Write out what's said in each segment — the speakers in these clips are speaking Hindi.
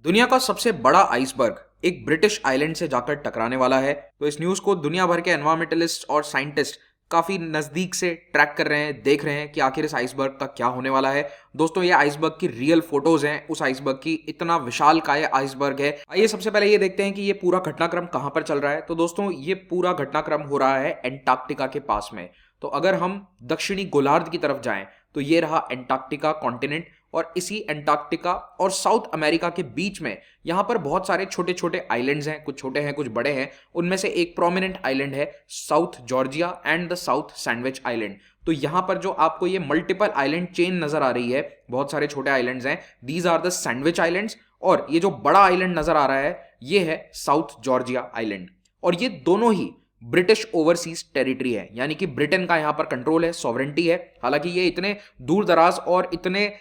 दुनिया का सबसे बड़ा आइसबर्ग एक ब्रिटिश आइलैंड से जाकर टकराने वाला है। तो इस न्यूज को दुनिया भर के एनवायरमेंटलिस्ट और साइंटिस्ट काफी नजदीक से ट्रैक कर रहे हैं, देख रहे हैं कि आखिर इस आइसबर्ग का क्या होने वाला है। दोस्तों, ये आइसबर्ग की रियल फोटोज हैं उस आइसबर्ग की। इतना विशाल काय आइसबर्ग है। आइए सबसे पहले ये देखते हैं कि ये पूरा घटनाक्रम कहां पर चल रहा है। तो दोस्तों, ये पूरा घटनाक्रम हो रहा है एंटार्क्टिका के पास में। तो अगर हम दक्षिणी गोलार्ध की तरफ जाएं तो ये रहा एंटार्क्टिका कॉन्टिनेंट, और इसी एंटार्क्टिका और साउथ अमेरिका के बीच में यहां पर बहुत सारे छोटे छोटे आइलैंड्स हैं, कुछ छोटे हैं कुछ बड़े हैं। उनमें से एक प्रोमिनेंट आइलैंड है South Georgia and the south sandwich island. तो यहां पर जो आपको ये मल्टीपल आइलैंड चेन नजर आ रही है, बहुत सारे छोटे आइलैंड्स हैं, these are the sandwich islands. और ये जो बड़ा आइलैंड नजर आ रहा है ये है साउथ जॉर्जिया आइलैंड। और ये दोनों ही ब्रिटिश ओवरसीज टेरिटरी है, यानी कि ब्रिटेन का यहां पर कंट्रोल है, सॉवरेंटी है। हालांकि ये इतने दूर दराज और इतने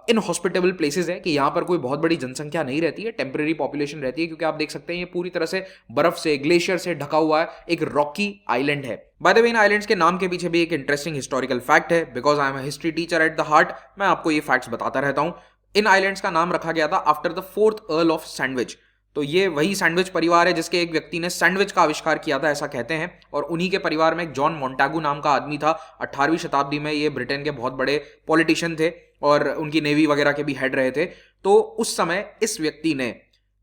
इनहॉस्पिटेबल प्लेसेस है कि यहां पर कोई बहुत बड़ी जनसंख्या नहीं रहती है, टेम्परेरी पॉपुलेशन रहती है, क्योंकि आप देख सकते हैं ये पूरी तरह से बर्फ से, ग्लेशियर से ढका हुआ है, एक रॉकी आइलैंड है। By the way, in islands के नाम के पीछे भी एक इंटरेस्टिंग हिस्टोरिकल फैक्ट है। Because I am a history teacher at the heart, मैं आपको ये फैक्ट्स बताता रहता हूं। इन आइलैंड्स का नाम रखा गया था after the 4th earl of sandwich. तो ये वही सैंडविच परिवार है जिसके एक व्यक्ति ने सैंडविच का आविष्कार किया था, ऐसा कहते हैं। और उन्हीं के परिवार में एक जॉन मोंटागू नाम का आदमी था। 18वीं शताब्दी में ये ब्रिटेन के बहुत बड़े पॉलिटिशियन थे और उनकी नेवी वगैरह के भी हेड रहे थे। तो उस समय इस व्यक्ति ने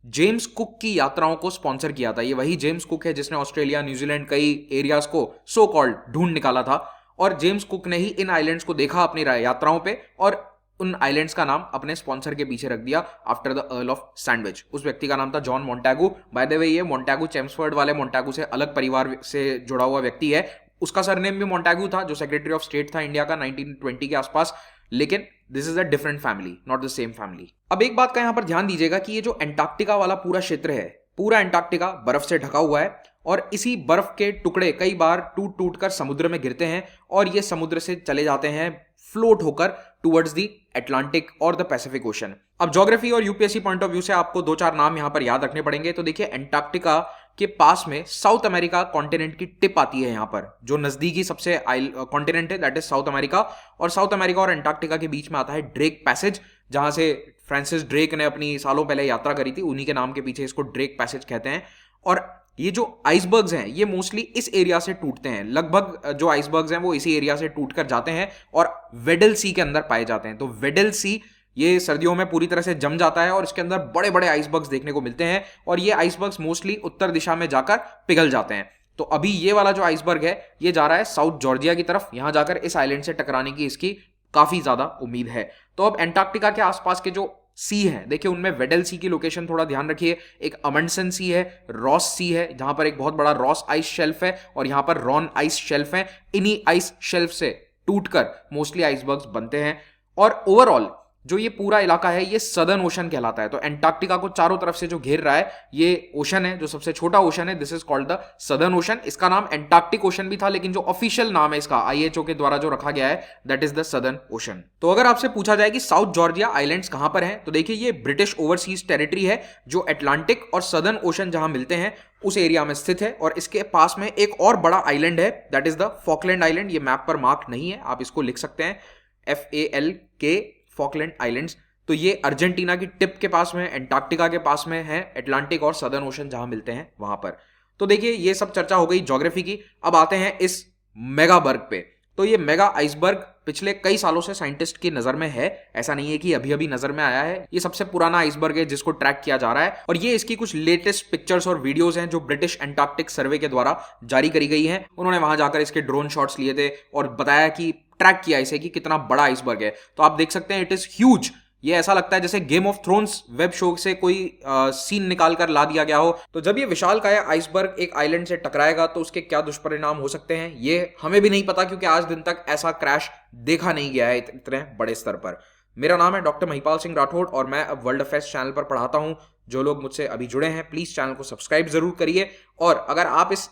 जेम्स कुक की यात्राओं को स्पॉन्सर किया था। ये वही जेम्स कुक है जिसने ऑस्ट्रेलिया, न्यूजीलैंड, कई एरियाज को सो कॉल्ड ढूंढ निकाला था। और जेम्स कुक ने ही इन आइलैंड्स को देखा अपनी यात्राओं पे और उन आइलैंड्स का नाम अपने स्पॉन्सर के पीछे रख दिया after the earl of sandwich. उस व्यक्ति का नाम था John Montagu. By the way, ये मोंटागू चेम्सफोर्ड वाले मोंटागू से अलग परिवार से जुड़ा हुआ व्यक्ति है। उसका सरनेम भी मोंटागू था, जो सेक्रेटरी ऑफ स्टेट था इंडिया का 1920 के आसपास। लेकिन this is a different family, not the same family. अब एक बात का यहां पर ध्यान दीजिएगा कि ये जो एंटार्क्टिका वाला पूरा क्षेत्र है, पूरा एंटार्क्टिका बर्फ से ढका हुआ है। और इसी बर्फ के टुकड़े कई बार टूट टूट कर समुद्र में गिरते हैं और ये समुद्र से चले जाते हैं फ्लोट होकर टुवर्ड्स द अटलांटिक और द पैसिफिक ओशन। अब ज्योग्राफी और यूपीएससी पॉइंट ऑफ व्यू से आपको दो चार नाम यहां पर याद रखने पड़ेंगे। तो देखिए, एंटार्क्टिका के पास में साउथ अमेरिका कॉन्टिनेंट की टिप आती है। यहां पर जो नजदीकी सबसे कॉन्टिनेंट है दैट इज साउथ अमेरिका। और साउथ अमेरिका और एंटार्क्टिका के बीच में आता है ड्रेक पैसेज, जहां से फ्रांसिस ड्रेक ने अपनी सालों पहले यात्रा करी थी। उन्हीं के नाम के पीछे इसको ड्रेक पैसेज कहते हैं। और ये जो आइसबर्ग्स हैं ये मोस्टली इस एरिया से टूटते हैं। लगभग जो आइसबर्ग्स हैं वो इसी एरिया से टूट कर जाते हैं और वेडल सी के अंदर पाए जाते हैं। तो वेडल सी ये सर्दियों में पूरी तरह से जम जाता है और इसके अंदर बड़े बड़े आइसबर्ग्स देखने को मिलते हैं। और ये आइसबर्ग्स मोस्टली उत्तर दिशा में जाकर पिघल जाते हैं। तो अभी ये वाला जो आइसबर्ग है ये जा रहा है साउथ जॉर्जिया की तरफ। यहां जाकर इस आइलैंड से टकराने की इसकी काफी ज्यादा उम्मीद है। तो अब एंटार्क्टिका के आसपास के जो सी है, देखिए उनमें वेडल सी की लोकेशन थोड़ा ध्यान रखिए। एक अमंडसन सी है, रॉस सी है जहां पर एक बहुत बड़ा रॉस आइस शेल्फ है, और यहां पर रॉन आइस शेल्फ है। इन्हीं आइस शेल्फ से टूटकर मोस्टली आइसबर्ग्स बनते हैं। और ओवरऑल जो ये पूरा इलाका है ये सदर्न ओशन कहलाता है। तो एंटार्क्टिका को चारों तरफ से जो घेर रहा है ये ओशन है, जो सबसे छोटा ओशन है, this is called the southern ocean. इसका नाम एंटार्क्टिक ओशन भी था, लेकिन जो ऑफिशियल नाम है इसका आईएचओ के द्वारा जो रखा गया है that is the southern ocean. तो अगर आपसे पूछा जाए कि साउथ जॉर्जिया आइलैंड्स कहां पर हैं, तो देखिए ये ब्रिटिश ओवरसीज टेरिटरी है जो अटलांटिक और सदर्न ओशन जहां मिलते हैं उस एरिया में स्थित है। और इसके पास में एक और बड़ा आइलैंड है that is the Falkland island. ये मैप पर मार्क नहीं है, आप इसको लिख सकते हैं FALK, फॉकलैंड आइलैंड्स। तो ये अर्जेंटीना की टिप के पास में, एंटार्क्टिका के पास में है, अटलांटिक और सदर्न ओशन जहां मिलते हैं वहां पर। तो देखिए ये सब चर्चा हो गई ज्योग्राफी की। अब आते हैं इस मेगाबर्ग पे। तो ये मेगा आइसबर्ग पिछले कई सालों से साइंटिस्ट की नजर में है, ऐसा नहीं है कि अभी अभी नजर में आया है। ये सबसे पुराना आइसबर्ग है जिसको ट्रैक किया जा रहा है। और ये इसकी कुछ लेटेस्ट पिक्चर्स और वीडियोस हैं जो ब्रिटिश एंटार्क्टिक सर्वे के द्वारा जारी करी गई हैं। उन्होंने वहां जाकर इसके ड्रोन शॉट्स लिए थे और बताया कि ट्रैक किया इसे कि कितना बड़ा आइसबर्ग है। तो आप देख सकते हैं इट इज ह्यूज। ये ऐसा लगता है जैसे game of thrones web show से कोई सीन निकाल कर ला दिया गया हो। तो जब ये विशालकाय आइसबर्ग एक आइलैंड से टकराएगा तो उसके क्या दुष्परिणाम हो सकते हैं ये हमें भी नहीं पता, क्योंकि आज दिन तक ऐसा क्रैश देखा नहीं गया है इतने बड़े स्तर पर। मेरा नाम है डॉक्टर महिपाल सिंह राठौड़ और मैं अब वर्ल्ड अफेयर्स चैनल पर पढ़ाता हूं। जो लोग मुझसे अभी जुड़े हैं प्लीज चैनल को सब्सक्राइब जरूर करिए। और अगर आप इस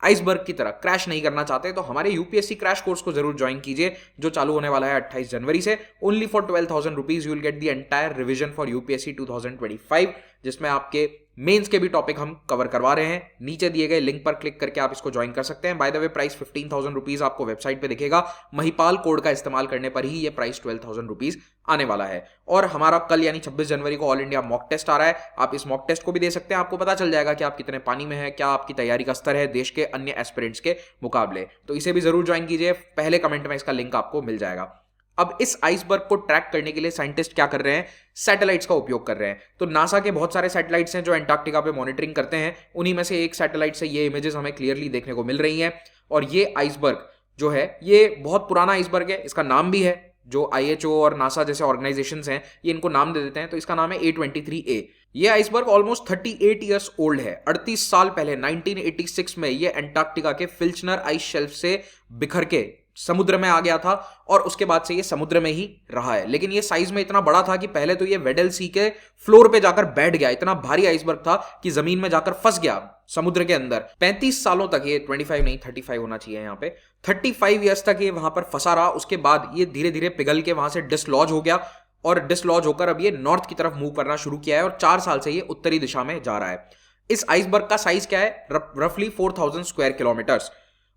आइसबर्ग की तरह क्रैश नहीं करना चाहते तो हमारे यूपीएससी क्रैश कोर्स को जरूर ज्वाइन कीजिए, जो चालू होने वाला है 28 जनवरी से। Only for 12,000 rupees you will get the entire revision for UPSC 2025, जिसमें आपके मेंस के भी टॉपिक हम कवर करवा रहे हैं। नीचे दिए गए लिंक पर क्लिक करके आप इसको ज्वाइन कर सकते हैं। By the way price 15,000 rupees आपको वेबसाइट पे दिखेगा। महिपाल कोड का इस्तेमाल करने पर ही ये प्राइस 12,000 रुपीज आने वाला है। और हमारा कल यानी 26 जनवरी को ऑल इंडिया मॉक टेस्ट आ रहा है। आप इस मॉक टेस्ट को भी दे सकते हैं। आपको पता चल जाएगा कि आप कितने पानी में हैं, क्या आपकी तैयारी का स्तर है देश के अन्य एस्पिरेंट्स के मुकाबले। तो इसे भी जरूर ज्वाइन कीजिए, पहले कमेंट में इसका लिंक आपको मिल जाएगा। अब इस आइसबर्ग को ट्रैक करने के लिए साइंटिस्ट क्या कर रहे हैं, सैटेलाइट्स का उपयोग कर रहे हैं। तो नासा के बहुत सारे सैटेलाइट्स हैं जो एंटार्क्टिका पे मॉनिटरिंग करते हैं। उन्हीं में से एक सैटेलाइट से ये इमेजेस हमें क्लियरली देखने को मिल रही हैं। और ये आइसबर्ग जो है ये बहुत पुराना आइसबर्ग है। इसका नाम भी है, जो IHO और नासा जैसे ऑर्गेनाइजेशंस हैं ये इनको नाम दे देते हैं। तो इसका नाम है A23A। ये आइसबर्ग ऑलमोस्ट 38 ईयर्स ओल्ड है। 38 साल पहले 1986 में ये एंटार्क्टिका के फिल्चनर आइस शेल्फ से बिखर के समुद्र में आ गया था और उसके बाद से ये समुद्र में ही रहा है। लेकिन ये साइज में इतना बड़ा था कि पहले तो ये वेडल सी के फ्लोर पे जाकर बैठ गया। इतना भारी आइसबर्ग था कि जमीन में जाकर फंस गया समुद्र के अंदर। 35 सालों तक ये 25 नहीं 35 होना चाहिए यहाँ पे, 35 ईयर्स तक ये वहां पर फंसा रहा। उसके बाद ये धीरे धीरे पिघल के वहां से डिसलॉज हो गया और डिसलॉज होकर अब ये नॉर्थ की तरफ मूव करना शुरू किया है और 4 साल से ये उत्तरी दिशा में जा रहा है। इस आइसबर्ग का साइज क्या है, रफली 4000 स्क्वायर किलोमीटर्स।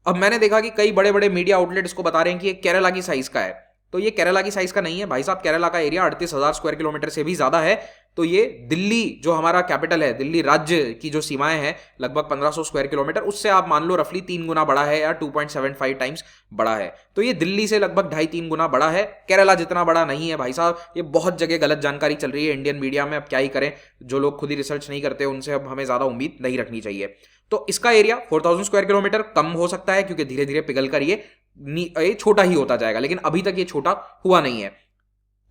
अब मैंने देखा कि कई बड़े बड़े मीडिया आउटलेट इसको बता रहे हैं कि ये केरला की साइज का है। तो ये केरला की साइज का नहीं है भाई साहब। केरला का एरिया 38,000 स्क्वायर किलोमीटर से भी ज्यादा है। तो ये दिल्ली जो हमारा कैपिटल है, दिल्ली राज्य की जो सीमाएं हैं लगभग 1500 स्क्वायर किलोमीटर, उससे आप मान लो रफली 3 गुना बड़ा है या 2.75 टाइम्स बड़ा है। तो ये दिल्ली से लगभग 2.5-3 गुना बड़ा है। केरला जितना बड़ा नहीं है भाई साहब। ये बहुत जगह गलत जानकारी चल रही है इंडियन मीडिया में। अब क्या ही करें, जो लोग खुद ही रिसर्च नहीं करते उनसे अब हमें ज्यादा उम्मीद नहीं रखनी चाहिए। तो इसका एरिया 4000 स्क्वायर किलोमीटर कम हो सकता है क्योंकि धीरे धीरे पिघल कर ये छोटा ही होता जाएगा, लेकिन अभी तक ये छोटा हुआ नहीं है।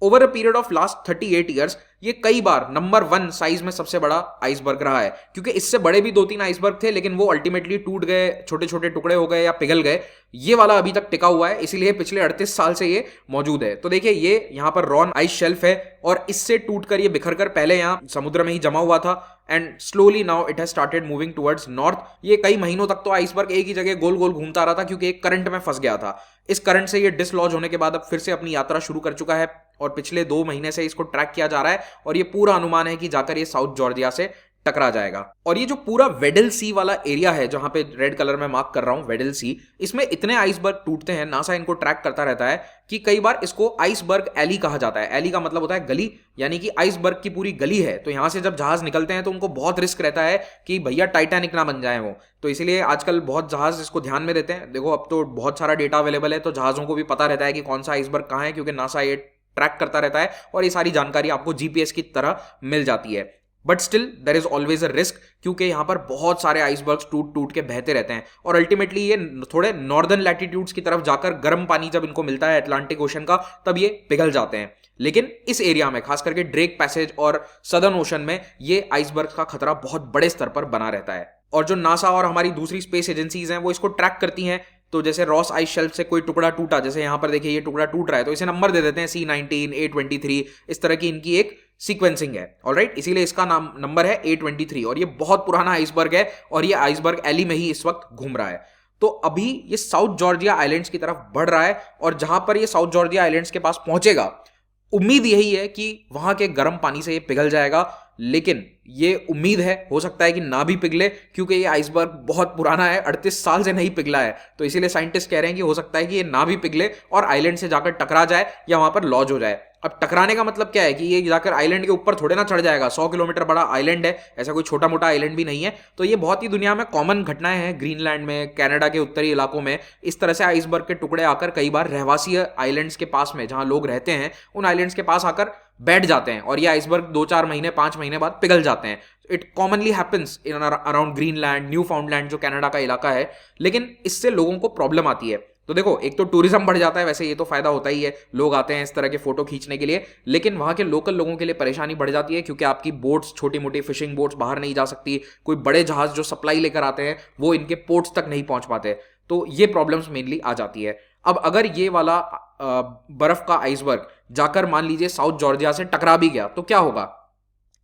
Over a period of last 38 years ये कई बार नंबर 1 साइज में सबसे बड़ा आइसबर्ग रहा है। क्योंकि इससे बड़े भी 2-3 आइसबर्ग थे लेकिन वो अल्टीमेटली टूट गए, छोटे छोटे टुकड़े हो गए या पिघल गए। ये वाला अभी तक टिका हुआ है, इसीलिए पिछले 38 साल से ये मौजूद है। तो देखिए ये यहाँ पर रॉन आइस शेल्फ है और इससे टूटकर ये बिखर कर पहले यहाँ समुद्र में ही जमा हुआ था and slowly now it has started moving towards north. ये कई महीनों तक तो आइसबर्ग एक ही जगह गोल गोल घूमता रहा था क्योंकि एक करंट में फंस गया था। इस करंट से ये डिसलॉज होने के बाद अब फिर से अपनी यात्रा शुरू कर चुका है और पिछले 2 महीने से इसको ट्रैक किया जा रहा है और ये पूरा अनुमान है कि जाकर ये साउथ जॉर्जिया से टकरा जाएगा। और ये जो पूरा वेडल सी वाला एरिया है जहां पे रेड कलर में मार्क कर रहा हूं वेडल सी, इसमें इतने आइसबर्ग टूटते हैं, नासा इनको ट्रैक करता रहता है कि कई बार इसको आइसबर्ग एली कहा जाता है। एली का मतलब होता है गली, यानी कि आइसबर्ग की पूरी गली है। तो यहां से जब जहाज निकलते हैं तो उनको बहुत रिस्क रहता है कि भैया टाइटैनिक ना बन जाए वो। तो इसीलिए आजकल बहुत जहाज इसको ध्यान में देते हैं। देखो अब तो बहुत सारा डेटा अवेलेबल है तो जहाजों को भी पता रहता है कि कौन सा आइसबर्ग कहां है, क्योंकि नासा ये ट्रैक करता रहता है और ये सारी जानकारी आपको जीपीएस की तरह मिल जाती है। But still there is always a risk क्योंकि यहां पर बहुत सारे आइसबर्ग्स टूट टूट के बहते रहते हैं और अल्टीमेटली ये थोड़े नॉर्दर्न लैटिट्यूड्स की तरफ जाकर गर्म पानी जब इनको मिलता है अटलांटिक ओशन का, तब ये पिघल जाते हैं। लेकिन इस एरिया में खास करके ड्रेक पैसेज और सदर्न ओशन में ये आइसबर्ग का खतरा बहुत बड़े स्तर पर बना रहता है। और जो नासा और हमारी दूसरी स्पेस एजेंसीज हैं वो इसको ट्रैक करती हैं। तो जैसे रॉस आइस शेल्फ से कोई टुकड़ा टूटा, जैसे यहां पर देखिए ये टुकड़ा टूट रहा है, तो इसे नंबर दे देते हैं C19, A23, इस तरह की इनकी एक सीक्वेंसिंग है। ऑलराइट, इसीलिए इसका नाम नंबर है A23 और ये बहुत पुराना आइसबर्ग है और ये आइसबर्ग एली में ही इस वक्त घूम रहा है। तो अभी ये साउथ जॉर्जिया आइलैंड्स की तरफ बढ़ रहा है और जहां पर ये साउथ जॉर्जिया आइलैंड्स के पास पहुंचेगा, उम्मीद यही है कि वहां के गर्म पानी से ये पिघल जाएगा। लेकिन ये उम्मीद है, हो सकता है कि ना भी पिघले क्योंकि ये आइसबर्ग बहुत पुराना है, 38 साल से नहीं पिघला है। तो इसीलिए साइंटिस्ट कह रहे हैं कि हो सकता है कि ये ना भी पिघले और आइलैंड से जाकर टकरा जाए या वहां पर लॉज हो जाए। अब टकराने का मतलब क्या है कि ये जाकर आइलैंड के ऊपर थोड़े ना चढ़ जाएगा। 100 किलोमीटर बड़ा आइलैंड है, ऐसा कोई छोटा मोटा आइलैंड भी नहीं है। तो ये बहुत ही दुनिया में कॉमन घटनाएं हैं। ग्रीनलैंड में, कनाडा के उत्तरी इलाकों में इस तरह से आइसबर्ग के टुकड़े आकर कई बार रहवासी आइलैंड्स के पास में, जहां लोग रहते हैं, उन आइलैंड्स के पास आकर बैठ जाते हैं और ये आइसबर्ग 2-4 महीने 5 महीने बाद पिघल जाते हैं। It commonly happens in around Greenland, new फाउंडलैंड जो कनाडा का इलाका है। लेकिन इससे लोगों को प्रॉब्लम आती है। तो देखो, एक तो टूरिज्म बढ़ जाता है, वैसे ये तो फायदा होता ही है, लोग आते हैं इस तरह के फोटो खींचने के लिए। लेकिन वहां के लोकल लोगों के लिए परेशानी बढ़ जाती है क्योंकि आपकी बोट्स, छोटी मोटी फिशिंग बोट्स बाहर नहीं जा सकती। कोई बड़े जहाज जो सप्लाई लेकर आते हैं वो इनके पोर्ट्स तक नहीं पहुंच पाते। तो ये प्रॉब्लम्स मेनली आ जाती है। अब अगर ये वाला बर्फ का आइसबर्ग जाकर मान लीजिए साउथ जॉर्जिया से टकरा भी गया तो क्या होगा?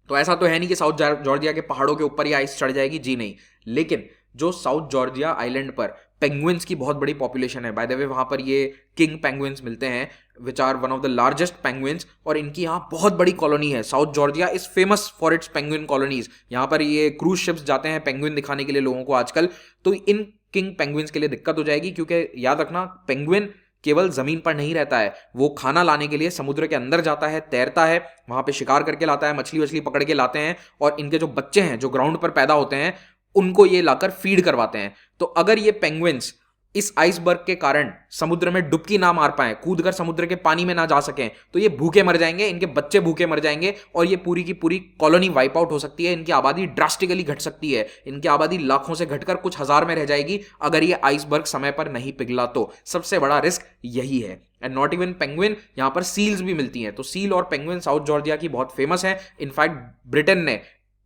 तो ऐसा तो है नहीं कि साउथ जॉर्जिया के पहाड़ों के ऊपर ही आइस चढ़ जाएगी, जी नहीं। लेकिन जो साउथ जॉर्जिया आइलैंड पर पेंगुइन्स की बहुत बड़ी पॉपुलेशन है। बाय द वे वहाँ पर ये किंग पेंगुइन्स मिलते हैं which are one of the largest penguins, और इनकी यहाँ बहुत बड़ी कॉलोनी है। South Georgia is famous for its penguin colonies. यहाँ पर ये क्रूज शिप्स जाते हैं पेंगुइन दिखाने के लिए लोगों को आजकल। तो इन किंग पेंगुइन्स के लिए दिक्कत हो जाएगी, क्योंकि याद रखना पेंगुइन केवल जमीन पर नहीं रहता है, वो खाना लाने के लिए समुद्र के अंदर जाता है, तैरता है, वहां पे शिकार करके लाता है, मछली वछली पकड़ के लाते हैं, और इनके जो बच्चे हैं जो ग्राउंड पर पैदा होते हैं उनको ये लाकर फीड करवाते हैं। तो अगर ये पेंगुइन्स इस आइसबर्ग के कारण समुद्र में डुबकी ना मार पाए, कूद कर समुद्र के पानी में ना जा सकें, तो ये भूखे मर जाएंगे, इनके बच्चे भूखे मर जाएंगे, और ये पूरी की पूरी कॉलोनी वाइप आउट हो सकती है। इनकी आबादी ड्रास्टिकली घट सकती है, इनकी आबादी लाखों से घटकर कुछ हजार में रह जाएगी अगर ये आइसबर्ग समय पर नहीं पिघला तो। सबसे बड़ा रिस्क यही है। एंड नॉट इवन पेंगुइन, यहां पर सील्स भी मिलती हैं। तो सील और पेंगुइन साउथ जॉर्जिया की बहुत फेमस है। इनफैक्ट ब्रिटेन ने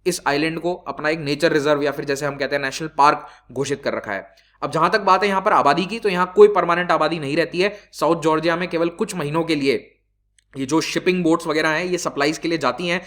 इस आइलैंड को अपना एक नेचर रिजर्व या फिर जैसे हम कहते हैं नेशनल पार्क घोषित कर रखा है। अब जहां तक बात है यहां पर आबादी की, तो यहां कोई परमानेंट आबादी नहीं रहती है। साउथ जॉर्जिया में केवल कुछ महीनों के लिए ये जो शिपिंग बोट्स वगैरह हैं ये सप्लाईज के लिए जाती हैं।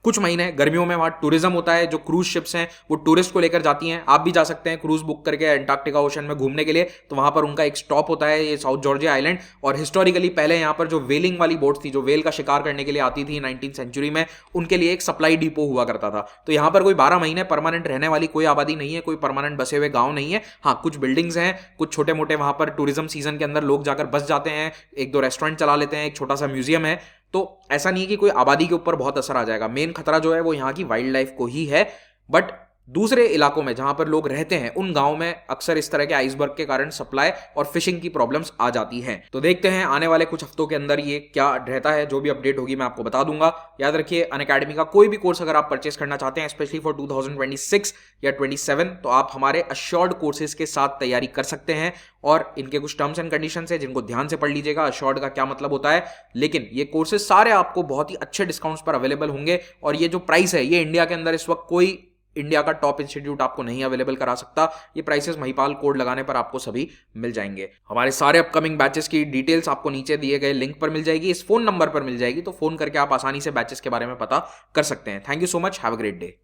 कुछ महीने गर्मियों में वहां टूरिज्म होता है, जो क्रूज शिप्स हैं वो टूरिस्ट को लेकर जाती हैं। आप भी जा सकते हैं क्रूज बुक करके एंटार्क्टिका ओशन में घूमने के लिए, तो वहां पर उनका एक स्टॉप होता है ये साउथ जॉर्जिया आइलैंड। और हिस्टोरिकली पहले यहां पर जो वेलिंग वाली बोट थी, जो वेल का शिकार करने के लिए आती थी 19th सेंचुरी में, उनके लिए एक सप्लाई डिपो हुआ करता था। तो यहां पर कोई 12 महीने परमानेंट रहने वाली कोई आबादी नहीं है, कोई परमानेंट बसे हुए गांव नहीं है। हाँ, कुछ बिल्डिंग्स हैं, कुछ छोटे मोटे वहां पर टूरिज्म सीजन के अंदर लोग जाकर बस जाते हैं, एक दो रेस्टोरेंट चला लेते हैं, एक छोटा सा म्यूजियम है। तो ऐसा नहीं है कि कोई आबादी के ऊपर बहुत असर आ जाएगा। मेन खतरा जो है वो यहाँ की वाइल्ड लाइफ को ही है। बट दूसरे इलाकों में जहां पर लोग रहते हैं उन गांव में अक्सर इस तरह के आइसबर्ग के कारण सप्लाई और फिशिंग की प्रॉब्लम्स आ जाती हैं। तो देखते हैं आने वाले कुछ हफ्तों के अंदर ये क्या रहता है। जो भी अपडेट होगी मैं आपको बता दूंगा। याद रखिए, अनअकैडमी का कोई भी कोर्स अगर आप परचेस करना चाहते हैं स्पेशली फॉर 2026 या 27, तो आप हमारे अश्योर्ड कोर्सेज के साथ तैयारी कर सकते हैं। और इनके कुछ टर्म्स एंड कंडीशंस है जिनको ध्यान से पढ़ लीजिएगा, अश्योर्ड का क्या मतलब होता है। लेकिन ये कोर्सेज सारे आपको बहुत ही अच्छे डिस्काउंट्स पर अवेलेबल होंगे। और ये जो प्राइस है ये इंडिया के अंदर इस वक्त कोई इंडिया का टॉप इंस्टीट्यूट आपको नहीं अवेलेबल करा सकता। ये प्राइसेस महिपाल कोड लगाने पर आपको सभी मिल जाएंगे। हमारे सारे अपकमिंग बैचेस की डिटेल्स आपको नीचे दिए गए लिंक पर मिल जाएगी, इस फोन नंबर पर मिल जाएगी। तो फोन करके आप आसानी से बैचेस के बारे में पता कर सकते हैं। Thank you so much, have a great day.